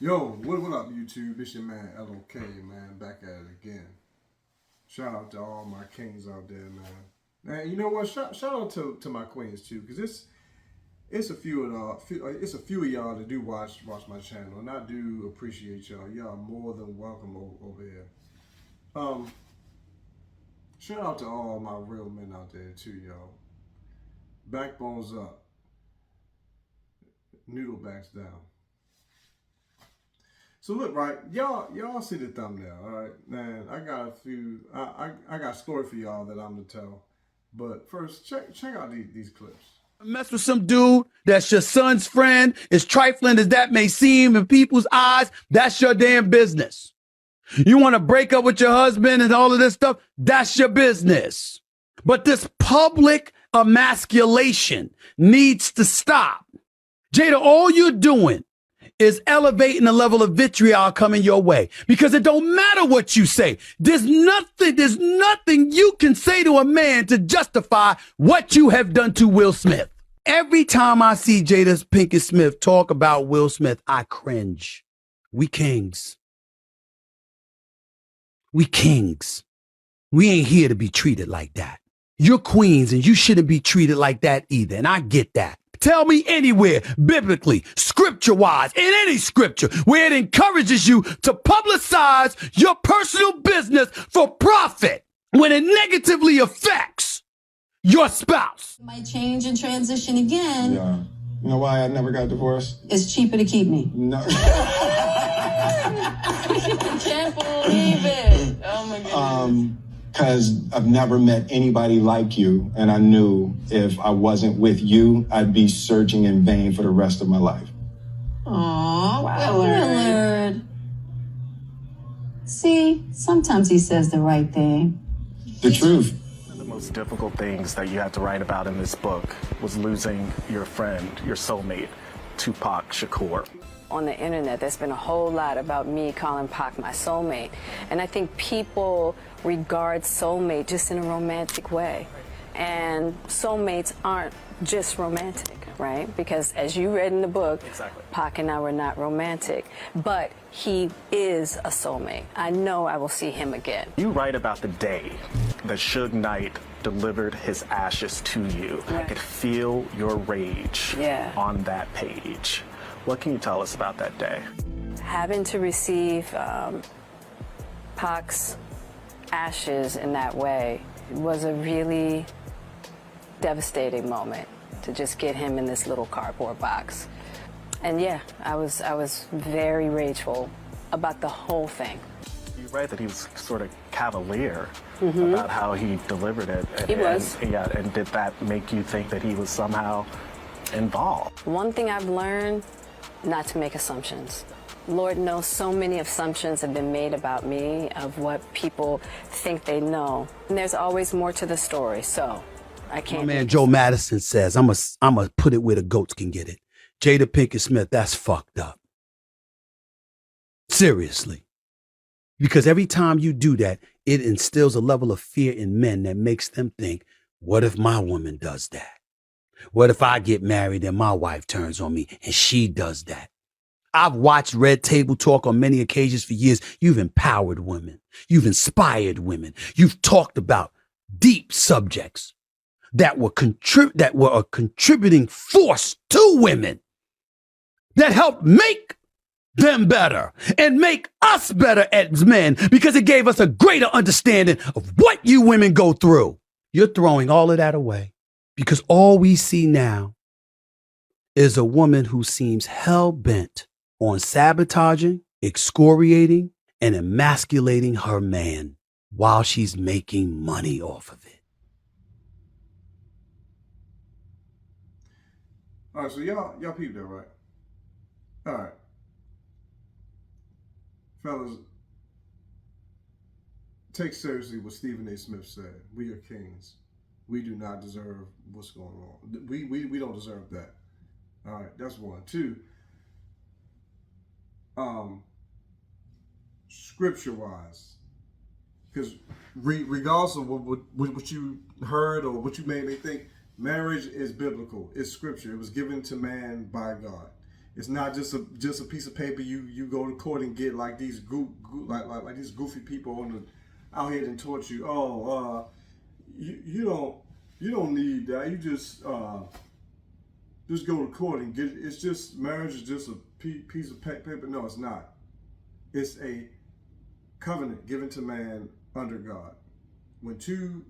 Yo, what up, YouTube? It's your man, LOK, man, back at it again. Shout out to all my kings out there, man. And you know what? Shout out to my queens, too, because it's a few of y'all that do watch my channel, and I do appreciate y'all. Y'all more than welcome over here. Shout out to all my real men out there, too, y'all. Backbones up. Noodle backs down. So look, right, y'all see the thumbnail, all right? Man, I got a few, I got a story for y'all that I'm gonna tell. But first, check out these clips. Mess with some dude that's your son's friend, as trifling as that may seem in people's eyes, that's your damn business. You want to break up with your husband and all of this stuff, that's your business. But this public emasculation needs to stop. Jada, all you're doing is elevating the level of vitriol coming your way, because it don't matter what you say. There's nothing you can say to a man to justify what you have done to Will Smith. Every time I see Jada Pinkett Smith talk about Will Smith, I cringe. We kings. We kings. We ain't here to be treated like that. You're queens and you shouldn't be treated like that either. And I get that. Tell me anywhere, biblically, scripture-wise, in any scripture, where it encourages you to publicize your personal business for profit when it negatively affects your spouse. Might change and transition again. Yeah. You know why I never got divorced? It's cheaper to keep me. No. I can't believe it. Oh my goodness. Because I've never met anybody like you, and I knew if I wasn't with you, I'd be searching in vain for the rest of my life. Aw, wow. Willard. See, sometimes he says the right thing. The truth. One of the most difficult things that you had to write about in this book was losing your friend, your soulmate, Tupac Shakur. On the internet, there's been a whole lot about me calling Pac my soulmate. And I think people regard soulmate just in a romantic way. And soulmates aren't just romantic, right? Because as you read in the book, exactly, Pac and I were not romantic, but he is a soulmate. I know I will see him again. You write about the day that Suge Knight delivered his ashes to you. Right. I could feel your rage on that page. What can you tell us about that day? Having to receive Pac's ashes in that way was a really devastating moment, to just get him in this little cardboard box. And yeah, I was very rageful about the whole thing. You write that he was sort of cavalier about how he delivered it. He was. Yeah, and did that make you think that he was somehow involved? One thing I've learned, not to make assumptions. Lord knows so many assumptions have been made about me, of what people think they know. And there's always more to the story, so I can't. My man Joe Madison says, I'm a put it where the goats can get it. Jada Pinkett Smith, that's fucked up. Seriously. Because every time you do that, it instills a level of fear in men that makes them think, what if my woman does that? What if I get married and my wife turns on me and she does that? I've watched Red Table Talk on many occasions for years. You've empowered women. You've inspired women. You've talked about deep subjects that were a contributing force to women, that helped make them better and make us better as men, because it gave us a greater understanding of what you women go through. You're throwing all of that away, because all we see now is a woman who seems hell-bent on sabotaging, excoriating, and emasculating her man while she's making money off of it. All right, so y'all peeped that, right? All right. Fellas, take seriously what Stephen A. Smith said. We are kings. We do not deserve what's going on. We don't deserve that. All right, that's one. Two, scripture-wise, because regardless of what you heard or what you may think, marriage is biblical. It's scripture. It was given to man by God. It's not just a piece of paper you go to court and get like these like these goofy people out here and torture you. Oh, you don't need that. You just go to court and get it. It's just marriage is just a piece of paper. No, it's not. It's a covenant given to man under God. When two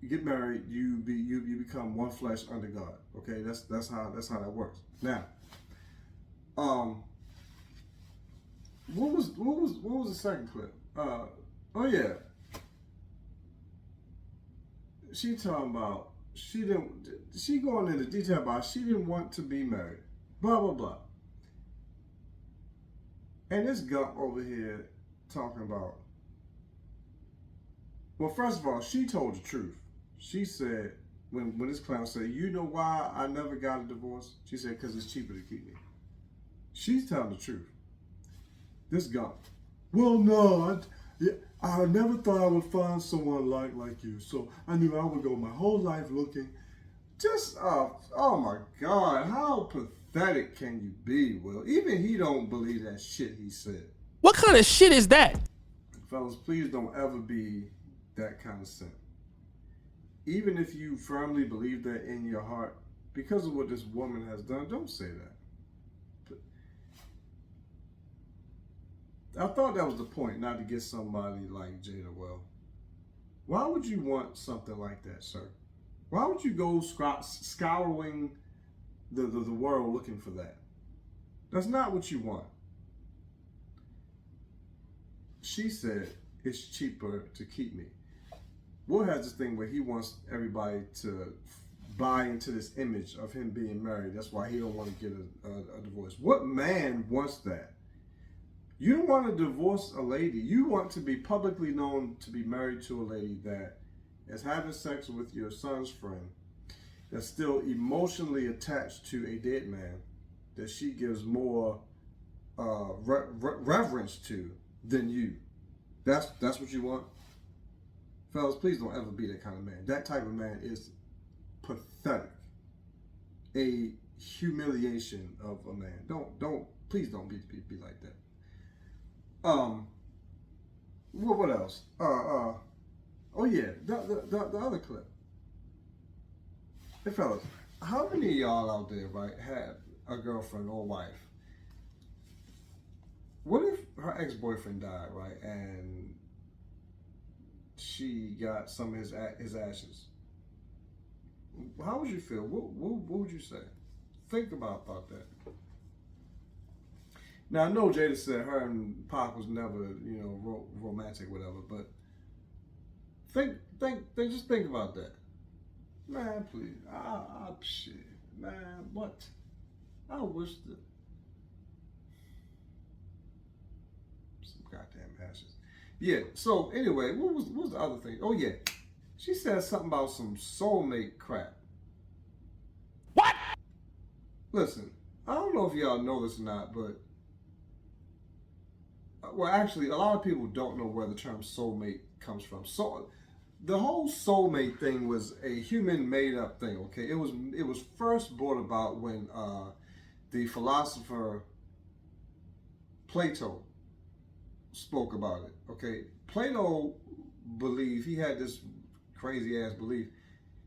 get married, you become one flesh under God. Okay, that's how that works. Now, what was the second clip? Oh yeah, she talking about she going into detail about she didn't want to be married, blah blah blah. And this gump over here talking about, well, first of all, she told the truth. She said, when this clown said, you know why I never got a divorce? She said, because it's cheaper to keep me. She's telling the truth. This gump, well, no, I never thought I would find someone like you. So I knew I would go my whole life looking. Just, oh my God, how pathetic can you be, Will? Even he don't believe that shit he said. What kind of shit is that? Fellas, please don't ever be that kind of simp. Even if you firmly believe that in your heart, because of what this woman has done, don't say that. But I thought that was the point, not to get somebody like Jada Well. Why would you want something like that, sir? Why would you go scouring the world looking for that? That's not what you want. She said, it's cheaper to keep me. Will has this thing where he wants everybody to buy into this image of him being married. That's why he don't want to get a divorce. What man wants that? You don't want to divorce a lady. You want to be publicly known to be married to a lady that is having sex with your son's friend, that's still emotionally attached to a dead man, that she gives more reverence to than you. That's what you want? Fellas, please don't ever be that kind of man. That type of man is pathetic. A humiliation of a man. Please don't be like that. What else? Oh yeah, the other clip. Hey fellas, how many of y'all out there, right, have a girlfriend or wife? What if her ex-boyfriend died, right, and she got some of his ashes? How would you feel? What would you say? Think about that. Now I know Jada said her and Pac was never, romantic, whatever, but just think about that. Man, please. Shit. Man, what? I wish that some goddamn ashes. Yeah, so anyway, what was the other thing? Oh yeah. She said something about some soulmate crap. What? Listen, I don't know if y'all know this or not, but well, actually, a lot of people don't know where the term soulmate comes from. So, the whole soulmate thing was a human made-up thing. Okay, it was first brought about when the philosopher Plato spoke about it. Okay, Plato believed, he had this crazy ass belief.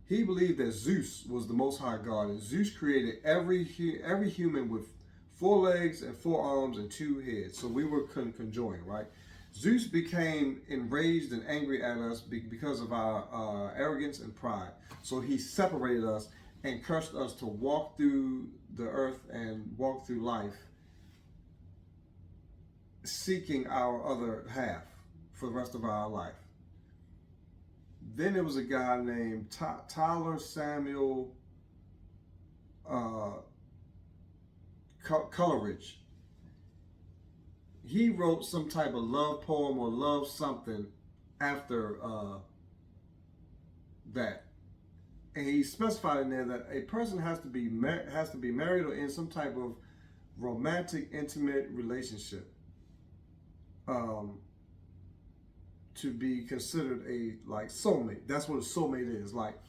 He believed that Zeus was the Most High God, and Zeus created every human with 4 legs and 4 arms and 2 heads. So we were conjoined, right? Zeus became enraged and angry at us because of our arrogance and pride. So he separated us and cursed us to walk through the earth and walk through life seeking our other half for the rest of our life. Then there was a guy named Tyler Samuel Coleridge. He wrote some type of love poem or love something after that, and he specified in there that a person has to be married or in some type of romantic, intimate relationship to be considered a soulmate. That's what a soulmate is. Like,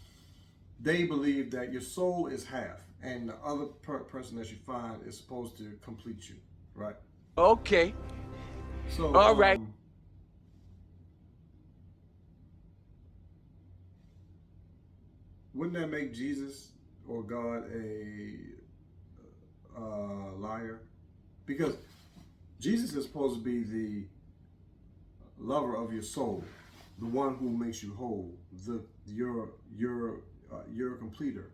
they believe that your soul is half, and the other person that you find is supposed to complete you, right? Okay. So, All right. wouldn't that make Jesus or God a liar? Because Jesus is supposed to be the lover of your soul, the one who makes you whole, your completer.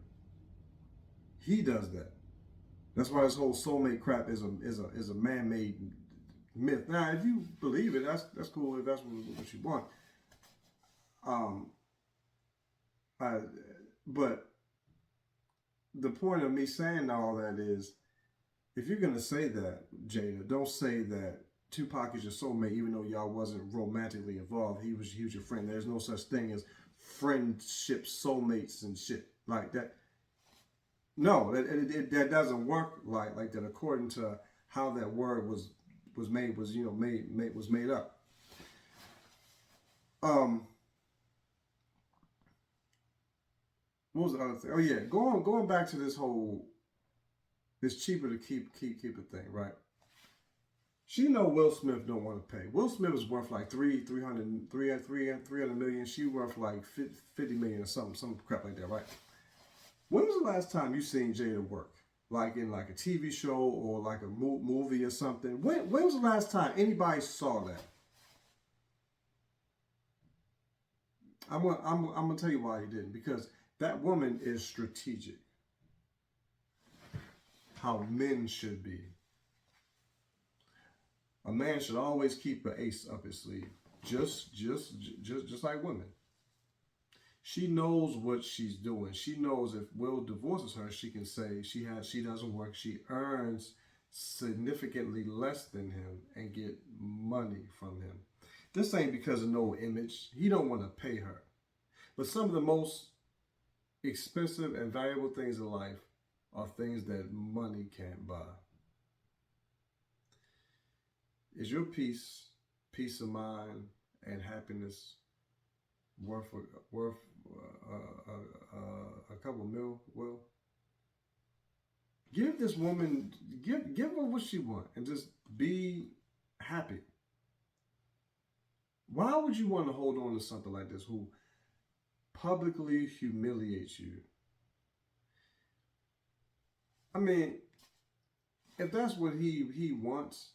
He does that. That's why this whole soulmate crap is a man-made myth. Now, if you believe it, that's cool. If that's what you want. But the point of me saying all that is, if you're gonna say that, Jada, don't say that Tupac is your soulmate, even though y'all wasn't romantically involved. He was your friend. There's no such thing as friendship, soulmates, and shit like that. No, that doesn't work like that. According to how that word was made up. What was the other thing? Oh yeah, going back to this whole, it's cheaper to keep a thing, right? She know Will Smith don't want to pay. Will Smith is worth like 300 million. She worth like 50 million or some crap like that, right? When was the last time you seen Jada work? Like in like a TV show or like a movie or something? When was the last time anybody saw that? I'm gonna tell you why he didn't. Because that woman is strategic. How men should be. A man should always keep an ace up his sleeve, just like women. She knows what she's doing. She knows if Will divorces her, she can say she doesn't work. She earns significantly less than him and get money from him. This ain't because of no image. He don't want to pay her. But some of the most expensive and valuable things in life are things that money can't buy. Is your peace of mind, and happiness worth a couple mil? Will, give this woman, give her what she wants, and just be happy. Why would you want to hold on to something like this who publicly humiliates you? I mean, if that's what he wants,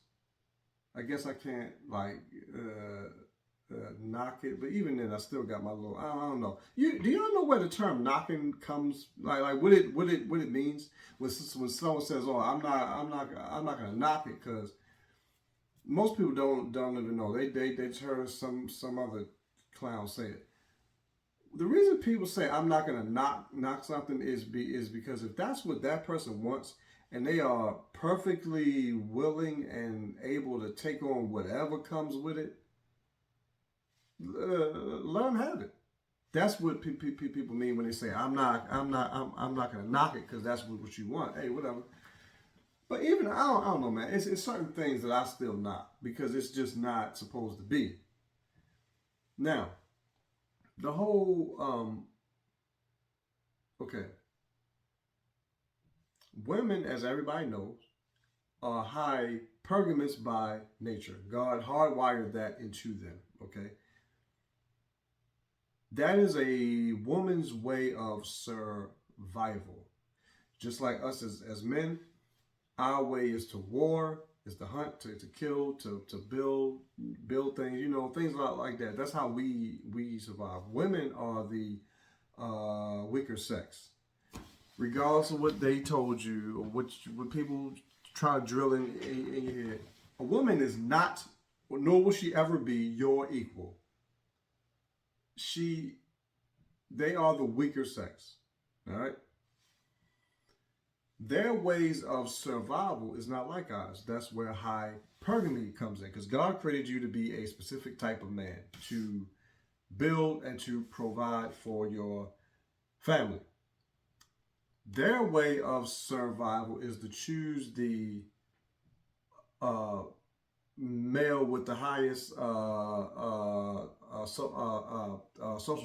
I guess I can't like knock it, but even then, I still got my little. I don't know. Do y'all know where the term knocking comes? Like what it means when someone says, "Oh, I'm not gonna knock it," because most people don't even know. They heard some other clown say it. The reason people say I'm not gonna knock something is because if that's what that person wants, and they are perfectly willing and able to take on whatever comes with it, let them have it. That's what people mean when they say I'm not gonna knock it because that's what you want. Hey, whatever. But even I don't know, man. It's certain things that I still knock because it's just not supposed to be. Now, the whole okay. Women, as everybody knows, are hypergamous by nature. God hardwired that into them, okay? That is a woman's way of survival. Just like us as men, our way is to war, is to hunt, to kill, to build things, things like that. That's how we survive. Women are the weaker sex. Regardless of what they told you or what people try to drill in your head, a woman is not, nor will she ever be, your equal. They are the weaker sex. All right? Their ways of survival is not like ours. That's where hypergamy comes in, because God created you to be a specific type of man, to build and to provide for your family. Their way of survival is to choose the male with the highest social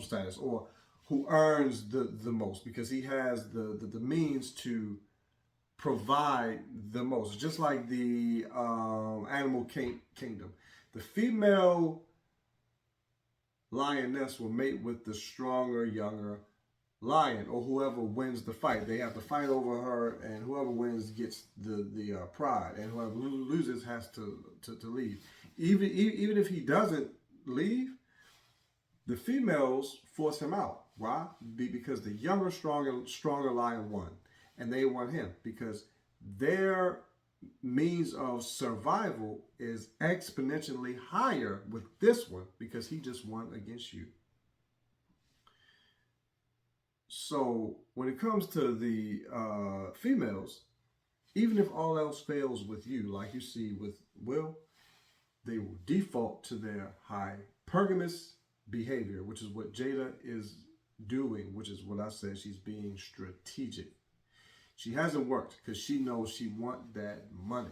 status, or who earns the most, because he has the means to provide the most. Just like the animal kingdom. The female lioness will mate with the stronger, younger lion, or whoever wins the fight. They have to fight over her, and whoever wins gets the pride, and whoever loses has to leave. Even if he doesn't leave, the females force him out. Why? Because the younger, stronger lion won, and they want him because their means of survival is exponentially higher with this one because he just won against you. So when it comes to the females, even if all else fails with you, like you see with Will, they will default to their hypergamous behavior, which is what Jada is doing, which is what I said. She's being strategic. She hasn't worked because she knows she wants that money.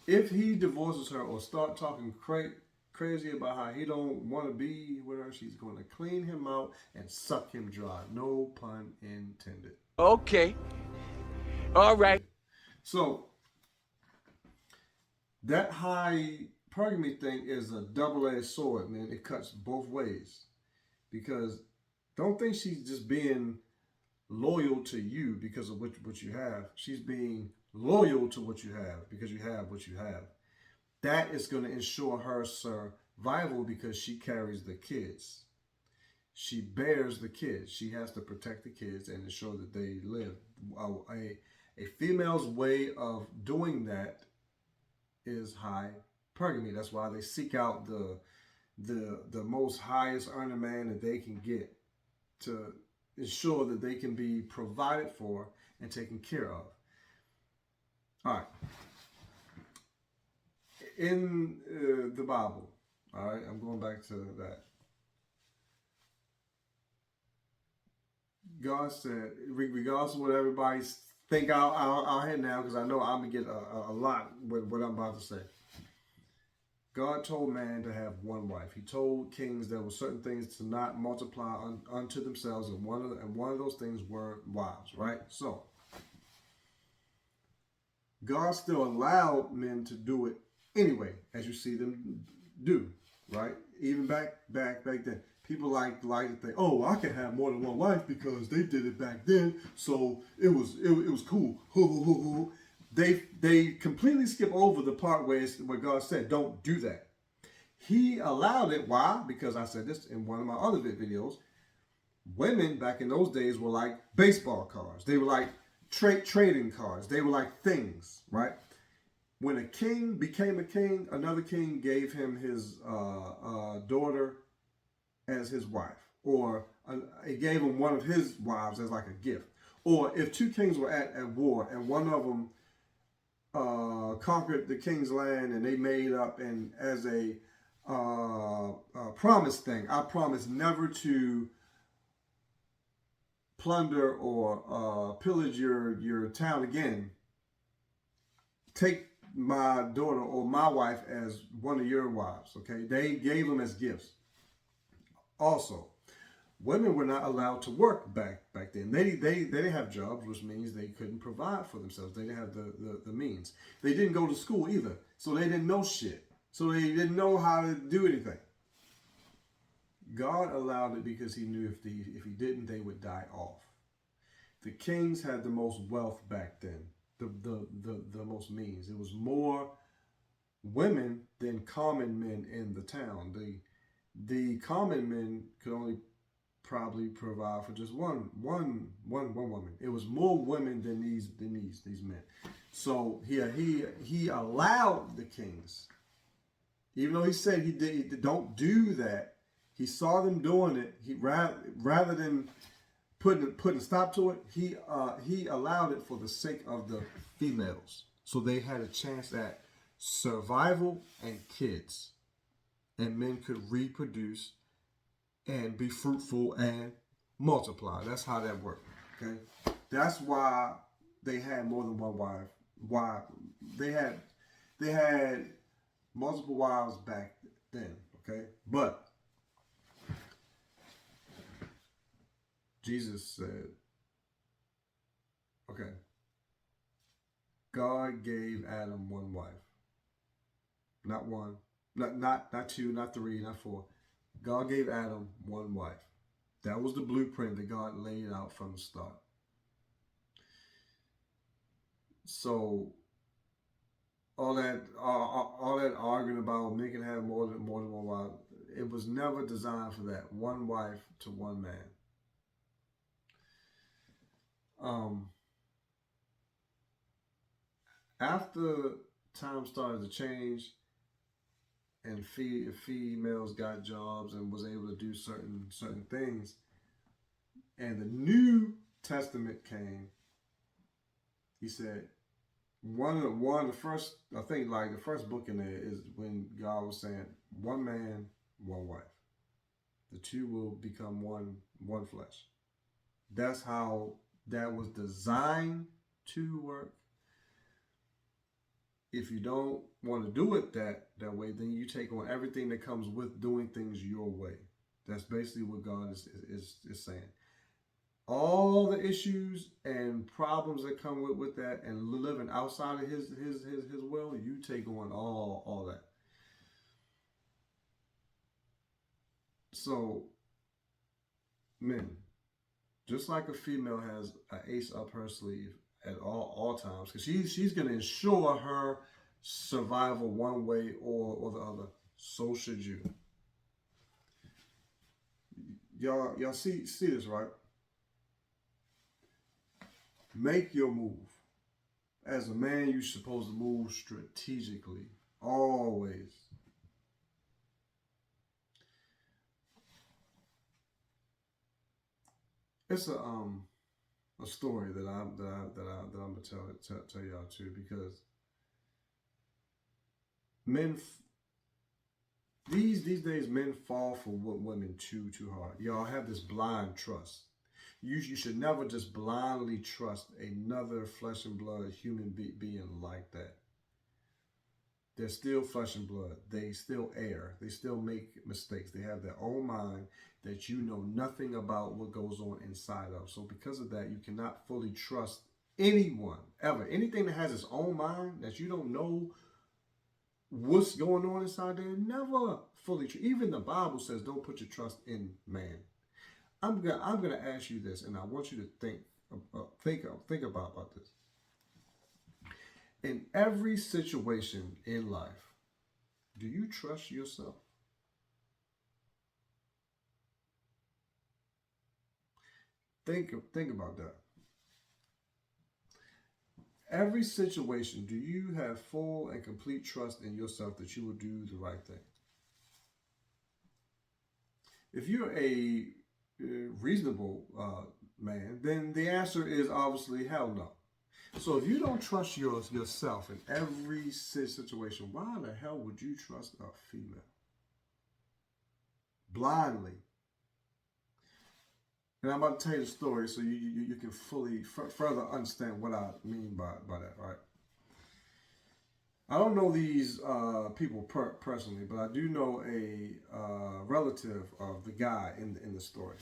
If he divorces her or start talking crazy about how he don't want to be with her, she's going to clean him out and suck him dry. No pun intended. Okay. All right. So that hypergamy thing is a double-edged sword, man. It cuts both ways. Because don't think she's just being loyal to you because of what you have. She's being loyal to what you have because you have what you have. That is going to ensure her survival because she carries the kids. She bears the kids. She has to protect the kids and ensure that they live. A female's way of doing that is hypergamy. That's why they seek out the most highest earning man that they can get to ensure that they can be provided for and taken care of. All right. In the Bible, all right, I'm going back to that. God said, regardless of what everybody think I'll head now, because I know I'm going to get a lot with what I'm about to say. God told man to have one wife. He told kings there were certain things to not multiply unto themselves, and one of those things were wives, right? So God still allowed men to do it anyway, as you see them do, right? Even back then, people like to think, oh, I can have more than one wife because they did it back then, so it was cool. They completely skip over the part where God said, don't do that. He allowed it. Why? Because I said this in one of my other videos. Women back in those days were like baseball cards. They were like trading cards. They were like things, right? When a king became a king, another king gave him his daughter as his wife. Or he gave him one of his wives as like a gift. Or if two kings were at war and one of them conquered the king's land and they made up, and as a promise thing, I promise never to plunder or pillage your town again. Take my daughter or my wife as one of your wives, okay? They gave them as gifts. Also, women were not allowed to work back then. They didn't have jobs, which means they couldn't provide for themselves. They didn't have the means. They didn't go to school either, so they didn't know shit. So they didn't know how to do anything. God allowed it because he knew if he didn't, they would die off. The kings had the most wealth back then, the most means. It was more women than common men in the town. The common men could only probably provide for just one woman. It was more women than these men. So he allowed the kings, even though he said he don't do that. He saw them doing it. He rather than putting a stop to it, he allowed it for the sake of the females, so they had a chance at survival and kids, and men could reproduce and be fruitful and multiply. That's how that worked. Okay, that's why they had more than one wife. Why they had multiple wives back then. Okay, but Jesus said, okay, God gave Adam one wife. Not one, not two, not three, not four. God gave Adam one wife. That was the blueprint that God laid out from the start. So all that arguing about making have more than one wife, it was never designed for that. One wife to one man. After time started to change and females got jobs and was able to do certain things, and the New Testament came, he said, one of the first, I think like the first book in there is when God was saying, one man, one wife. The two will become one flesh. That's how that was designed to work. If you don't want to do it that way, then you take on everything that comes with doing things your way. That's basically what God is saying. All the issues and problems that come with that, and living outside of his will, you take on all that. So, men, just like a female has an ace up her sleeve at all times, because she's going to ensure her survival one way or the other. So should you. Y'all see this, right? Make your move. As a man, you're supposed to move strategically. Always. It's a story that I'm gonna tell y'all too, because men these days men fall for women too hard. Y'all have this blind trust. You should never just blindly trust another flesh and blood human being like that. They're still flesh and blood. They still err. They still make mistakes. They have their own mind that you know nothing about what goes on inside of. So because of that, you cannot fully trust anyone, ever. Anything that has its own mind that you don't know what's going on inside there, never fully trust. Even the Bible says don't put your trust in man. I'm gonna ask you this, and I want you to think about this. In every situation in life, do you trust yourself? Think about that. Every situation, do you have full and complete trust in yourself that you will do the right thing? If you're a reasonable man, then the answer is obviously hell no. So if you don't trust yourself in every situation, why the hell would you trust a female? Blindly. And I'm about to tell you the story so you can fully further understand what I mean by that, right? I don't know these people personally, but I do know a relative of the guy in the story.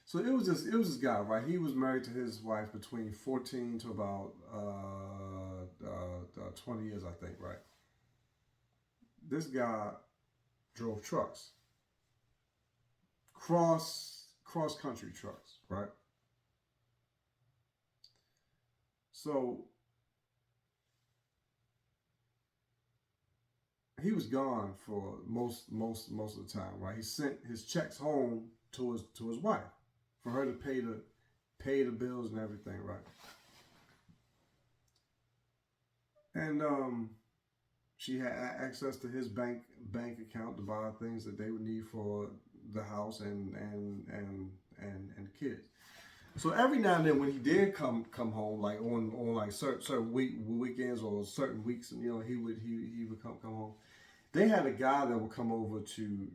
So it was this guy, right? He was married to his wife between 14 to about 20 years, I think, right? This guy drove trucks, cross country trucks, right? So he was gone for most of the time, right? He sent his checks home to his wife for her to pay the bills and everything, right? And she had access to his bank account to buy things that they would need for the house and kids. So every now and then, when he did come home, like on like certain weekends or certain weeks, you know, he would come home. They had a guy that would come over to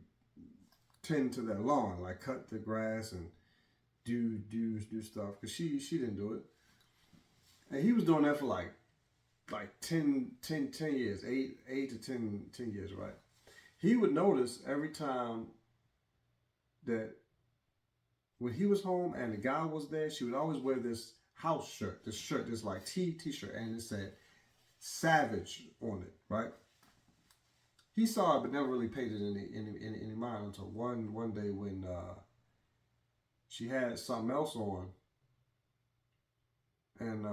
tend to their lawn, like cut the grass and do stuff, because she didn't do it, and he was doing that for like 10 years, 8 to 10 years, right? He would notice every time that when he was home and the guy was there, she would always wear this house shirt, this like t-shirt, and it said SAVAGE on it, right? He saw it, but never really paid it any mind until one day when she had something else on, and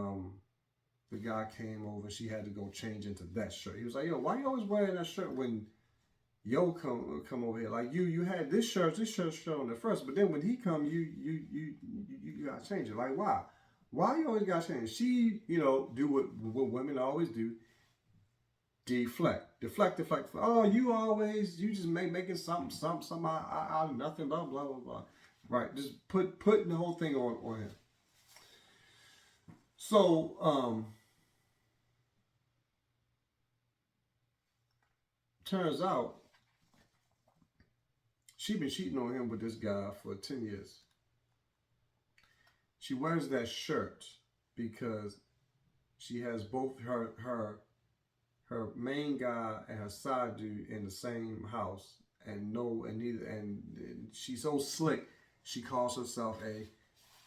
the guy came over. She had to go change into that shirt. He was like, "Yo, why you always wearing that shirt when yo come over here? Like you had this shirt on there first, but then when he come, you gotta change it. Like why? Why you always gotta change?" She, do what women always do. Deflect. Oh, you just making something out of nothing, blah, blah, blah, blah. Right. Just putting the whole thing on him. So, turns out she been cheating on him with this guy for 10 years. She wears that shirt because she has both her main guy and her side dude in the same house, and she's so slick, she calls herself a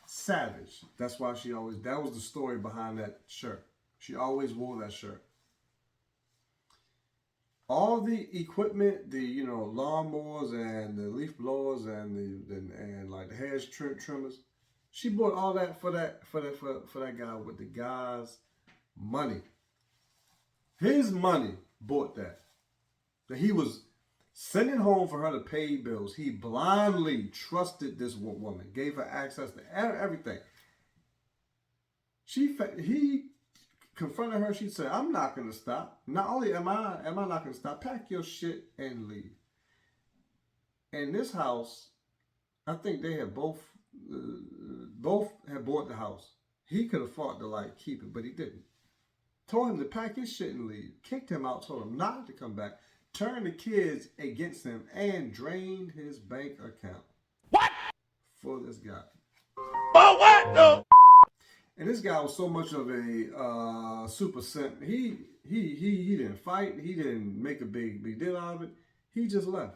savage. That's why that was the story behind that shirt. She always wore that shirt. All the equipment, the lawnmowers and the leaf blowers and like the hair trimmers, she bought all that for that guy with the guy's money. His money bought that. That he was sending home for her to pay bills. He blindly trusted this woman, gave her access to everything. He confronted her. She said, "I'm not going to stop. Not only am I not going to stop, pack your shit and leave." In this house, I think they had both had bought the house. He could have fought to keep it, but he didn't. Told him to pack his shit and leave. Kicked him out. Told him not to come back. Turned the kids against him and drained his bank account. What? For this guy. Oh, what? No. And this guy was so much of a super simp. He didn't fight. He didn't make a big deal out of it. He just left.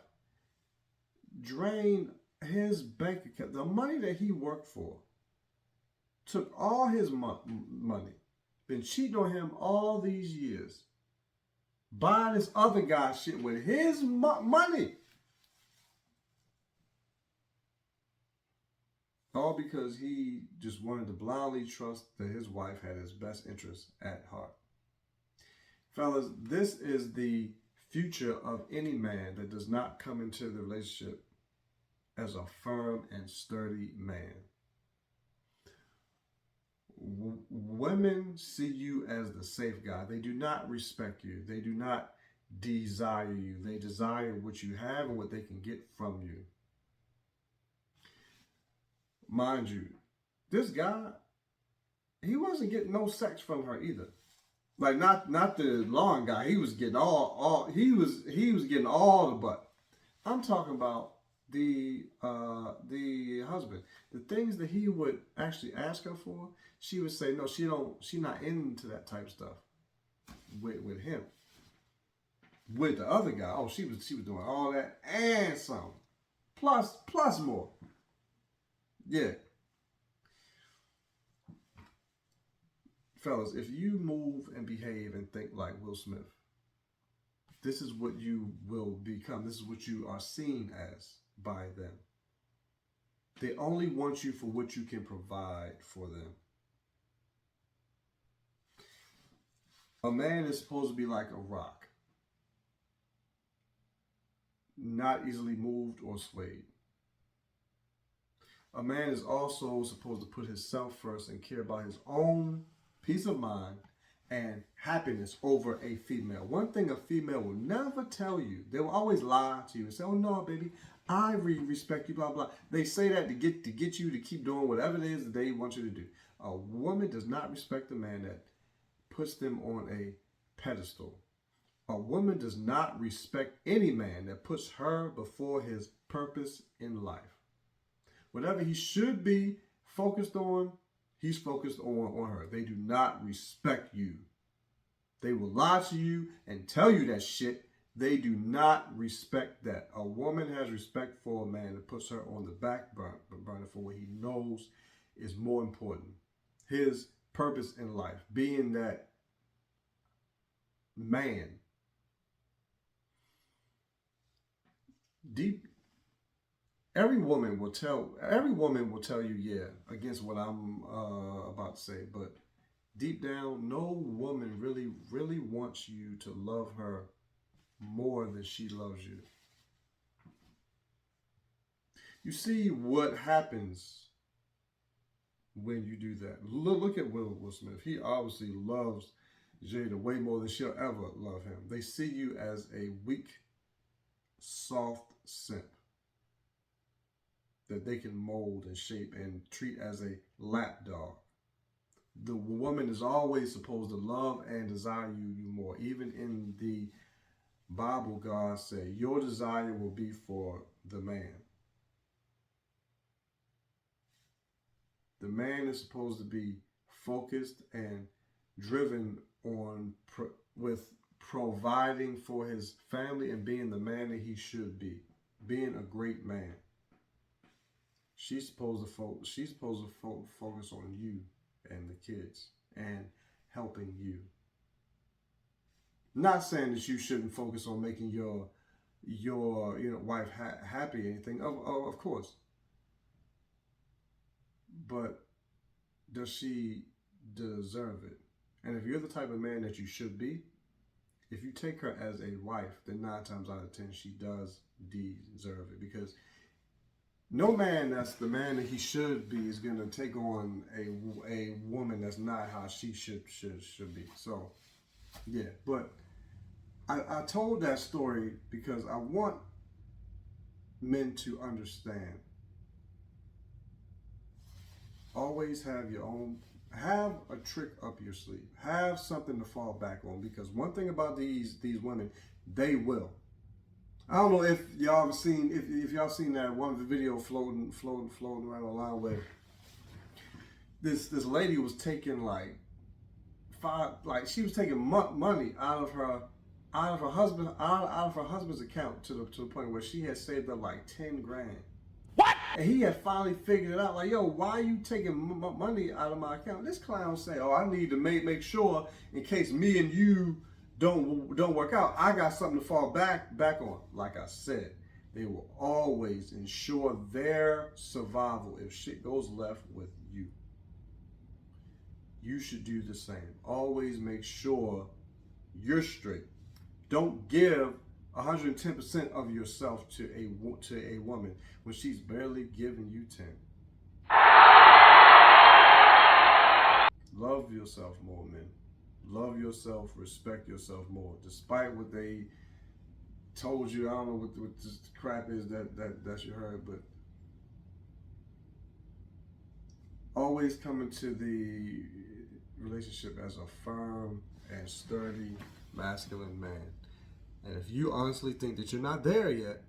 Drained his bank account. The money that he worked for. Took all his money. Been cheating on him all these years. Buying this other guy's shit with his money. All because he just wanted to blindly trust that his wife had his best interests at heart. Fellas, this is the future of any man that does not come into the relationship as a firm and sturdy man. Women see you as the safe guy. They do not respect you. They do not desire you. They desire what you have and what they can get from you. Mind you, this guy, he wasn't getting no sex from her either. Like not the lawn guy. He was getting he was getting all the butt. I'm talking about the husband. The things that he would actually ask her for, she would say no, she's not into that type of stuff with him. With the other guy, she was doing all that and some. Plus more. Yeah. Fellas, if you move and behave and think like Will Smith, this is what you will become. This is what you are seen as by them. They only want you for what you can provide for them. A man is supposed to be like a rock, not easily moved or swayed. A man is also supposed to put himself first and care about his own peace of mind and happiness over a female. One thing a female will never tell you, they will always lie to you and say, "Oh no, baby, I respect you, blah, blah." They say that to get you to keep doing whatever it is that they want you to do. A woman does not respect a man that puts them on a pedestal. A woman does not respect any man that puts her before his purpose in life. Whatever he should be focused on, he's focused on her. They do not respect you. They will lie to you and tell you that shit They do not respect that. A woman has respect for a man that puts her on the back burner for what he knows is more important. His purpose in life, being that man. Deep. Every woman will tell you, yeah, against what I'm about to say, but deep down, no woman really wants you to love her more than she loves you. You see what happens when you do that. Look at Will Smith. He obviously loves Jada way more than she'll ever love him. They see you as a weak, soft simp that they can mold and shape and treat as a lapdog. The woman is always supposed to love and desire you more. Even in the Bible, God said, your desire will be for the man. The man is supposed to be focused and driven on with providing for his family and being the man that he should be, being a great man. She's supposed to focus on you and the kids and helping you. Not saying that you shouldn't focus on making your wife happy or anything. Of course. But does she deserve it? And if you're the type of man that you should be, if you take her as a wife, then 9 times out of 10 she does deserve it, because no man that's the man that he should be is going to take on a woman that's not how she should be. So, yeah. But I told that story because I want men to understand. Always have a trick up your sleeve. Have something to fall back on, because one thing about these women, they will. I don't know if y'all have seen if y'all seen that one video floating around online where this lady was taking she was taking money out of her husband's account to the point where she had saved up like 10 grand. What? And he had finally figured it out. Like, yo, why are you taking money out of my account? This clown said, oh, I need to make sure in case me and you don't work out, I got something to fall back on. Like I said, they will always ensure their survival if shit goes left with you. You should do the same. Always make sure you're straight. Don't give 110% of yourself to a woman when she's barely giving you 10. Love yourself more, man. Love yourself, respect yourself more. Despite what they told you, I don't know what this crap is that you heard, but always come into the relationship as a firm and sturdy, masculine man. And if you honestly think that you're not there yet,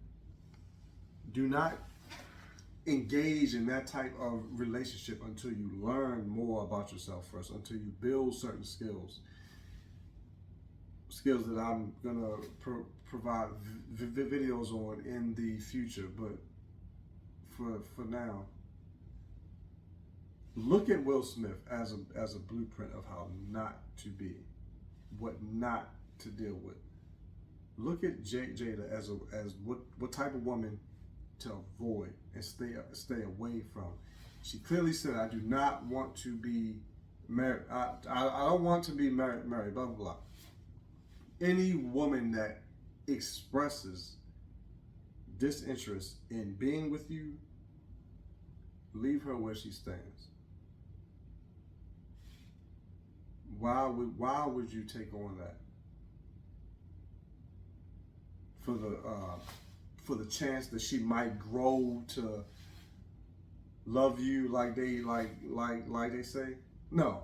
do not engage in that type of relationship until you learn more about yourself first, until you build certain skills that I'm gonna provide videos on in the future. But for now, look at Will Smith as a blueprint of how not to be, what not to deal with. Look at Jada as what type of woman to avoid and stay away from. She clearly said, I do not want to be married. I don't want to be married, blah, blah, blah. Any woman that expresses disinterest in being with you, leave her where she stands. Why would you take on that? For the chance that she might grow to love you like they say? No.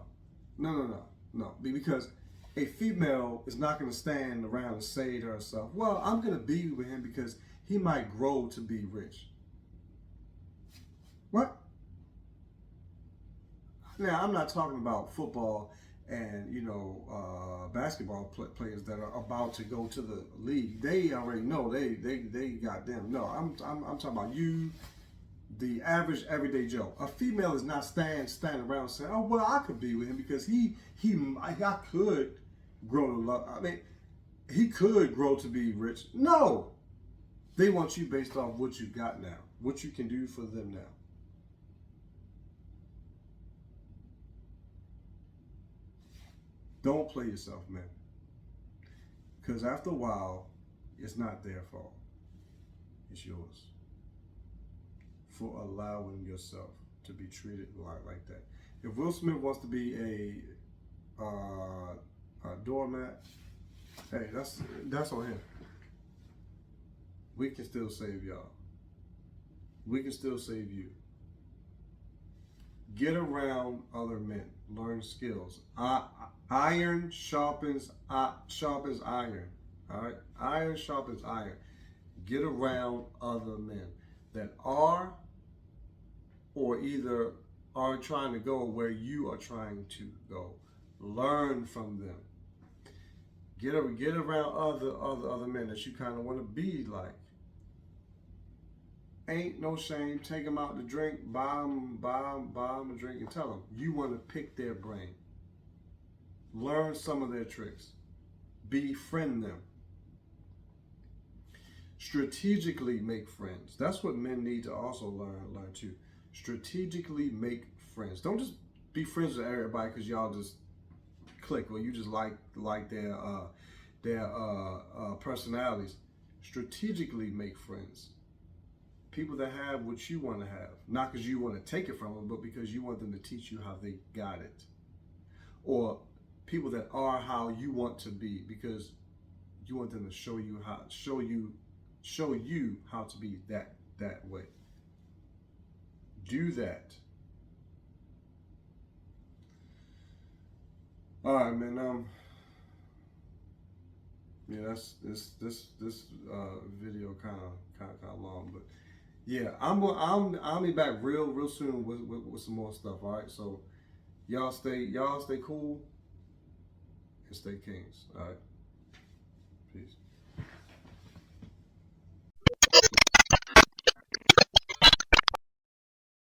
Because a female is not going to stand around and say to herself, well, I'm going to be with him because he might grow to be rich. What? Now, I'm not talking about football and basketball players that are about to go to the league, they already know they got them. No, I'm talking about you, the average everyday Joe. A female is not standing around saying, "Oh well, I could be with him because I could grow to love." I mean, he could grow to be rich. No, they want you based off what you got now, what you can do for them now. Don't play yourself, man. Because after a while, it's not their fault. It's yours. For allowing yourself to be treated like that. If Will Smith wants to be a doormat, hey, that's on him. We can still save y'all. We can still save you. Get around other men. Learn skills. Iron sharpens iron. All right? Iron sharpens iron. Get around other men that are or either are trying to go where you are trying to go. Learn from them. Get around other men that you kind of want to be like. Ain't no shame. Take them out to drink. Buy them a drink and tell them you want to pick their brain. Learn some of their tricks. Befriend them. Strategically make friends. That's what men need to also learn too. Strategically make friends. Don't just be friends with everybody because y'all just click or you just like their personalities. Strategically make friends. People that have what you want to have, not because you want to take it from them, but because you want them to teach you how they got it. Or people that are how you want to be because you want them to show you how to be that way. Do that. All right, man. Yeah, that's this video kind of long, but yeah, I'll be back real soon with some more stuff. All right, so y'all stay cool and stay kings. All right, peace.